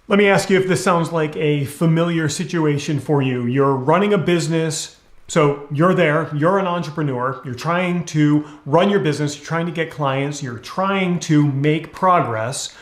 Let me ask you if this sounds like a familiar situation for you. You're running a business, so you're there, you're an entrepreneur, you're trying to run your business, you're trying to get clients, you're trying to make progress,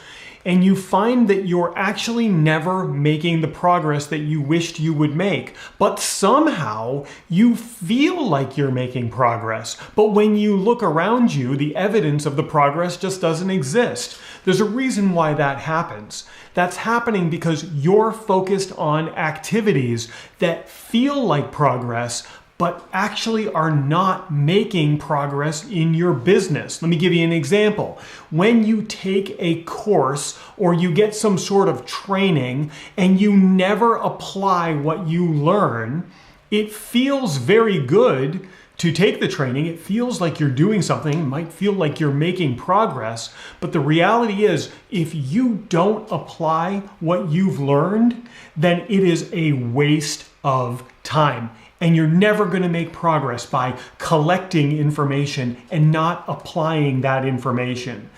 and you find that you're actually never making the progress that you wished you would make. But somehow you feel like you're making progress. But when you look around you, the evidence of the progress just doesn't exist. There's a reason why that happens. That's happening because you're focused on activities that feel like progress, but actually are not making progress in your business. Let me give you an example. When you take a course or you get some sort of training and you never apply what you learn, it feels very good to take the training. It feels like you're doing something, it might feel like you're making progress, but the reality is if you don't apply what you've learned, then it is a waste of time. And you're never going to make progress by collecting information and not applying that information.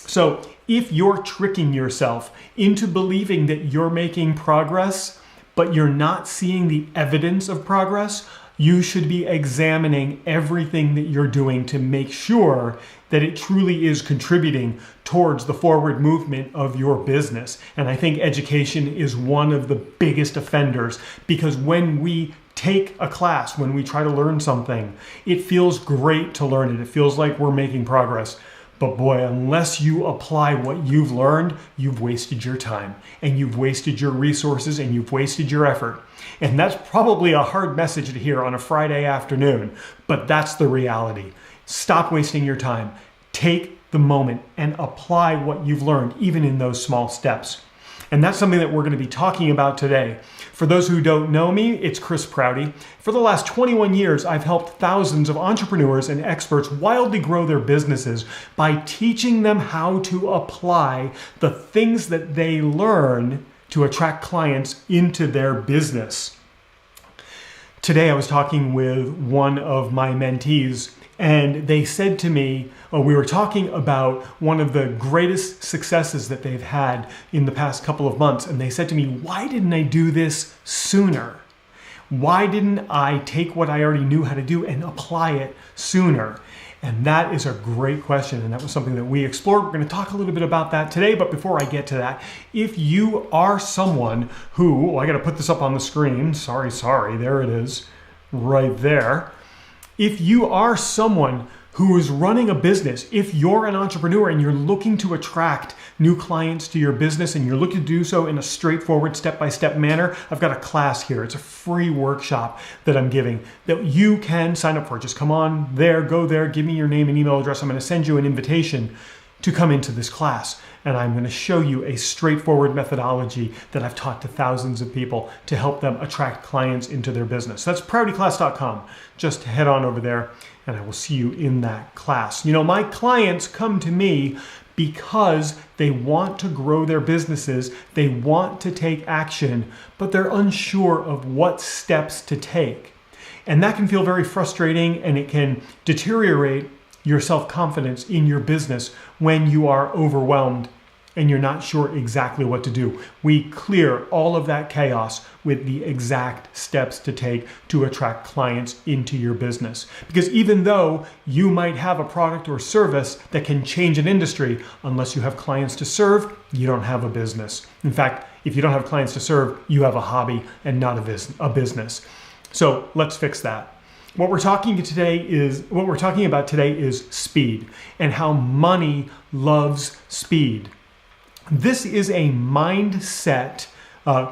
So if you're tricking yourself into believing that you're making progress, but you're not seeing the evidence of progress, you should be examining everything that you're doing to make sure that it truly is contributing towards the forward movement of your business. And I think education is one of the biggest offenders, because when we take a class, when we try to learn something, it feels great to learn it. It feels like we're making progress. But boy, unless you apply what you've learned, you've wasted your time and you've wasted your resources and you've wasted your effort. And that's probably a hard message to hear on a Friday afternoon, but that's the reality. Stop wasting your time. Take the moment and apply what you've learned, even in those small steps. And that's something that we're going to be talking about today. For those who don't know me, it's Chris Prouty. For the last 21 years, I've helped thousands of entrepreneurs and experts wildly grow their businesses by teaching them how to apply the things that they learn to attract clients into their business. Today, I was talking with one of my mentees, and they said to me, we were talking about one of the greatest successes that they've had in the past couple of months. And they said to me, why didn't I do this sooner? Why didn't I take what I already knew how to do and apply it sooner? And that is a great question. And that was something that we explored. We're going to talk a little bit about that today. But before I get to that, if you are someone who, I got to put this up on the screen. Sorry, there it is right there. If you are someone who is running a business, if you're an entrepreneur and you're looking to attract new clients to your business and you're looking to do so in a straightforward step-by-step manner, I've got a class here. It's a free workshop that I'm giving that you can sign up for. Just come on there, go there, give me your name and email address. I'm going to send you an invitation to come into this class. And I'm going to show you a straightforward methodology that I've taught to thousands of people to help them attract clients into their business. That's proutyclass.com. Just head on over there and I will see you in that class. You know, my clients come to me because they want to grow their businesses, they want to take action, but they're unsure of what steps to take. And that can feel very frustrating and it can deteriorate your self-confidence in your business when you are overwhelmed and you're not sure exactly what to do. We clear all of that chaos with the exact steps to take to attract clients into your business. Because even though you might have a product or service that can change an industry, unless you have clients to serve, you don't have a business. In fact, if you don't have clients to serve, you have a hobby and not a business. So let's fix that. What we're talking about today is speed and how money loves speed. This is a mindset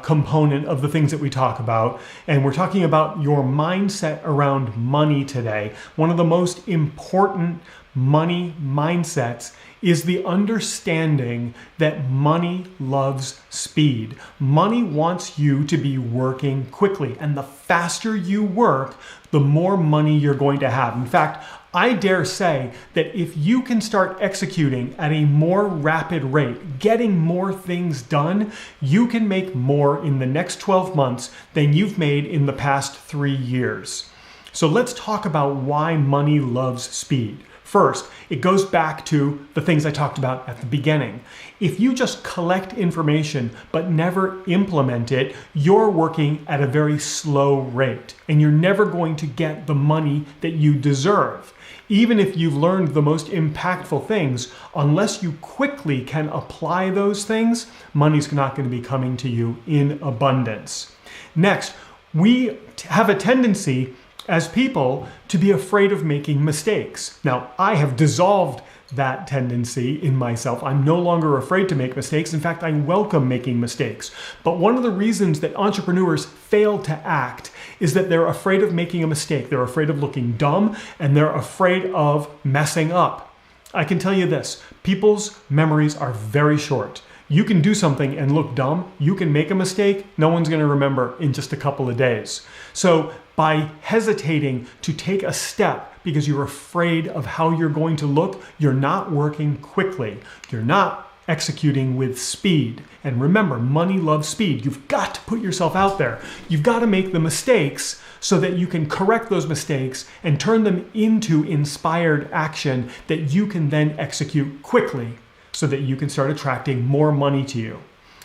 component of the things that we talk about, and we're talking about your mindset around money today. One of the most important money mindsets is the understanding that money loves speed. Money wants you to be working quickly, and the faster you work, the more money you're going to have. In fact, I dare say that if you can start executing at a more rapid rate, getting more things done, you can make more in the next 12 months than you've made in the past 3 years. So let's talk about why money loves speed. First, it goes back to the things I talked about at the beginning. If you just collect information but never implement it, you're working at a very slow rate, and you're never going to get the money that you deserve. Even if you've learned the most impactful things, unless you quickly can apply those things, money's not going to be coming to you in abundance. Next, we have a tendency as people to be afraid of making mistakes. Now, I have dissolved that tendency in myself. I'm no longer afraid to make mistakes. In fact, I welcome making mistakes. But one of the reasons that entrepreneurs fail to act is that they're afraid of making a mistake. They're afraid of looking dumb, and they're afraid of messing up. I can tell you this, people's memories are very short. You can do something and look dumb. You can make a mistake. No one's going to remember in just a couple of days. So by hesitating to take a step because you're afraid of how you're going to look, you're not working quickly. You're not executing with speed. And remember, money loves speed. You've got to put yourself out there. You've got to make the mistakes so that you can correct those mistakes and turn them into inspired action that you can then execute quickly so that you can start attracting more money to you.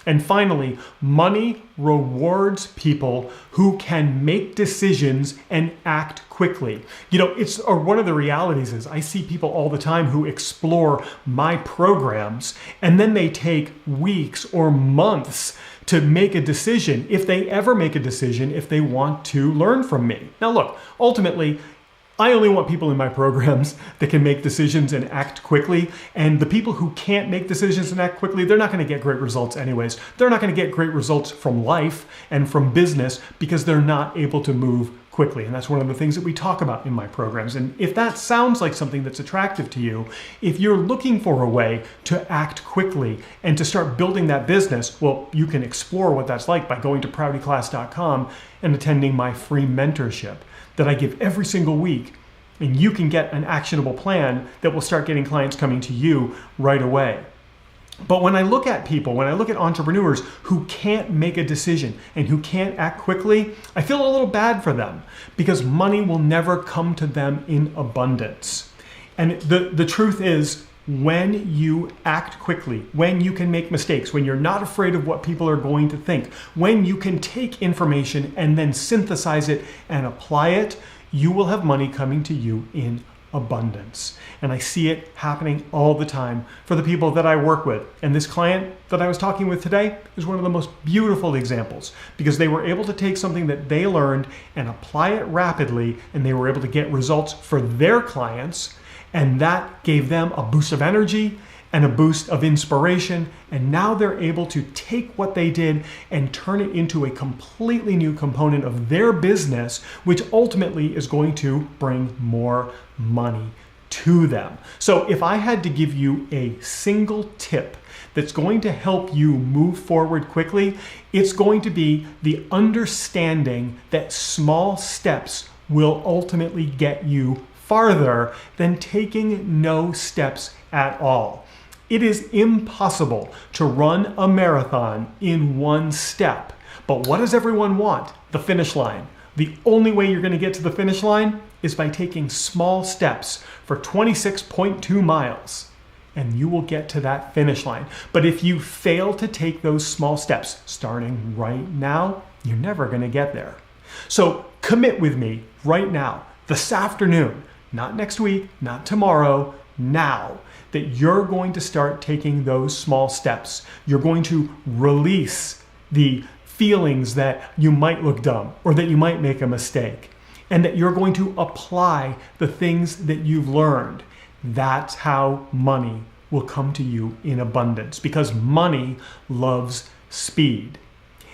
And finally, money rewards people who can make decisions and act quickly. You know, one of the realities is I see people all the time who explore my programs, and then they take weeks or months to make a decision, if they ever make a decision, if they want to learn from me. Now look, ultimately, I only want people in my programs that can make decisions and act quickly. And the people who can't make decisions and act quickly, they're not going to get great results anyways. They're not going to get great results from life and from business because they're not able to move quickly. And that's one of the things that we talk about in my programs. And if that sounds like something that's attractive to you, if you're looking for a way to act quickly and to start building that business, well, you can explore what that's like by going to proutyclass.com and attending my free mentorship that I give every single week, and you can get an actionable plan that will start getting clients coming to you right away. But when I look at people, when I look at entrepreneurs who can't make a decision and who can't act quickly, I feel a little bad for them because money will never come to them in abundance. And the truth is, when you act quickly, when you can make mistakes, when you're not afraid of what people are going to think, when you can take information and then synthesize it and apply it, you will have money coming to you in abundance. And I see it happening all the time for the people that I work with. And this client that I was talking with today is one of the most beautiful examples because they were able to take something that they learned and apply it rapidly, and they were able to get results for their clients. And that gave them a boost of energy and a boost of inspiration. And now they're able to take what they did and turn it into a completely new component of their business, which ultimately is going to bring more money to them. So if I had to give you a single tip that's going to help you move forward quickly, it's going to be the understanding that small steps will ultimately get you farther than taking no steps at all. It is impossible to run a marathon in one step. But what does everyone want? The finish line. The only way you're going to get to the finish line is by taking small steps for 26.2 miles. and you will get to that finish line. But if you fail to take those small steps, starting right now, you're never going to get there. So commit with me right now, this afternoon, not next week, not tomorrow, now, that you're going to start taking those small steps. You're going to release the feelings that you might look dumb or that you might make a mistake, and that you're going to apply the things that you've learned. That's how money will come to you in abundance, because money loves speed.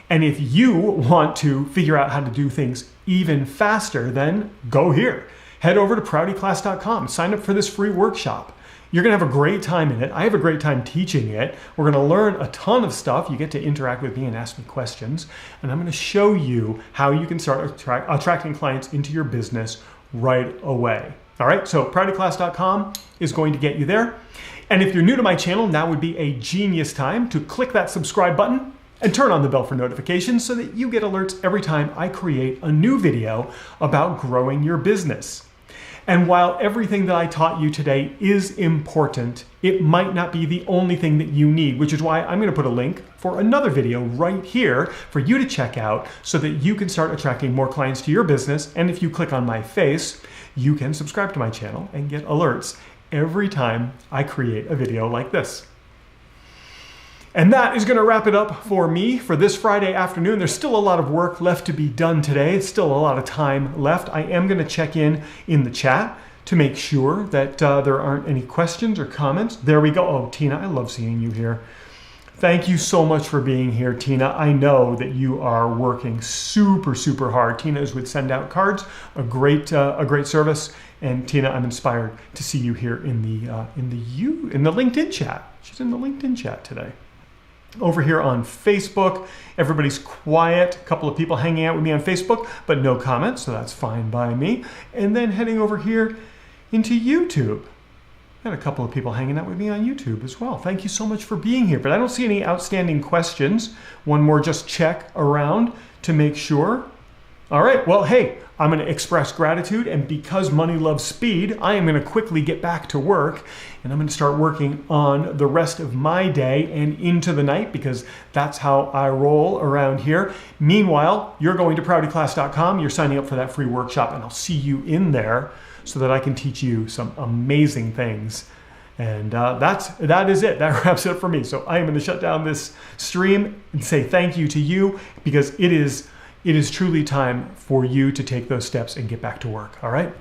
And if you want to figure out how to do things even faster, then go here. Head over to proutyclass.com, sign up for this free workshop. You're gonna have a great time in it. I have a great time teaching it. We're gonna learn a ton of stuff. You get to interact with me and ask me questions. And I'm gonna show you how you can start attracting clients into your business right away. All right, so proutyclass.com is going to get you there. And if you're new to my channel, now would be a genius time to click that subscribe button and turn on the bell for notifications so that you get alerts every time I create a new video about growing your business. And while everything that I taught you today is important, it might not be the only thing that you need, which is why I'm going to put a link for another video right here for you to check out so that you can start attracting more clients to your business. And if you click on my face, you can subscribe to my channel and get alerts every time I create a video like this. And that is going to wrap it up for me for this Friday afternoon. There's still a lot of work left to be done today. It's still a lot of time left. I am going to check in the chat to make sure that there aren't any questions or comments. There we go. Oh, Tina, I love seeing you here. Thank you so much for being here, Tina. I know that you are working super, super hard. Tina is with Send Out Cards, a great service. And Tina, I'm inspired to see you here in the LinkedIn chat. She's in the LinkedIn chat today. Over here on Facebook, everybody's quiet. A couple of people hanging out with me on Facebook, but no comments, so that's fine by me. And then heading over here into YouTube. And a couple of people hanging out with me on YouTube as well. Thank you so much for being here. But I don't see any outstanding questions. One more just check around to make sure. All right, well, hey, I'm going to express gratitude, and because money loves speed, I am going to quickly get back to work, and I'm going to start working on the rest of my day and into the night, because that's how I roll around here. Meanwhile, you're going to proutyclass.com, you're signing up for that free workshop, and I'll see you in there so that I can teach you some amazing things. And that is it. That wraps it up for me. So I am going to shut down this stream and say thank you to you, because it is truly time for you to take those steps and get back to work. All right?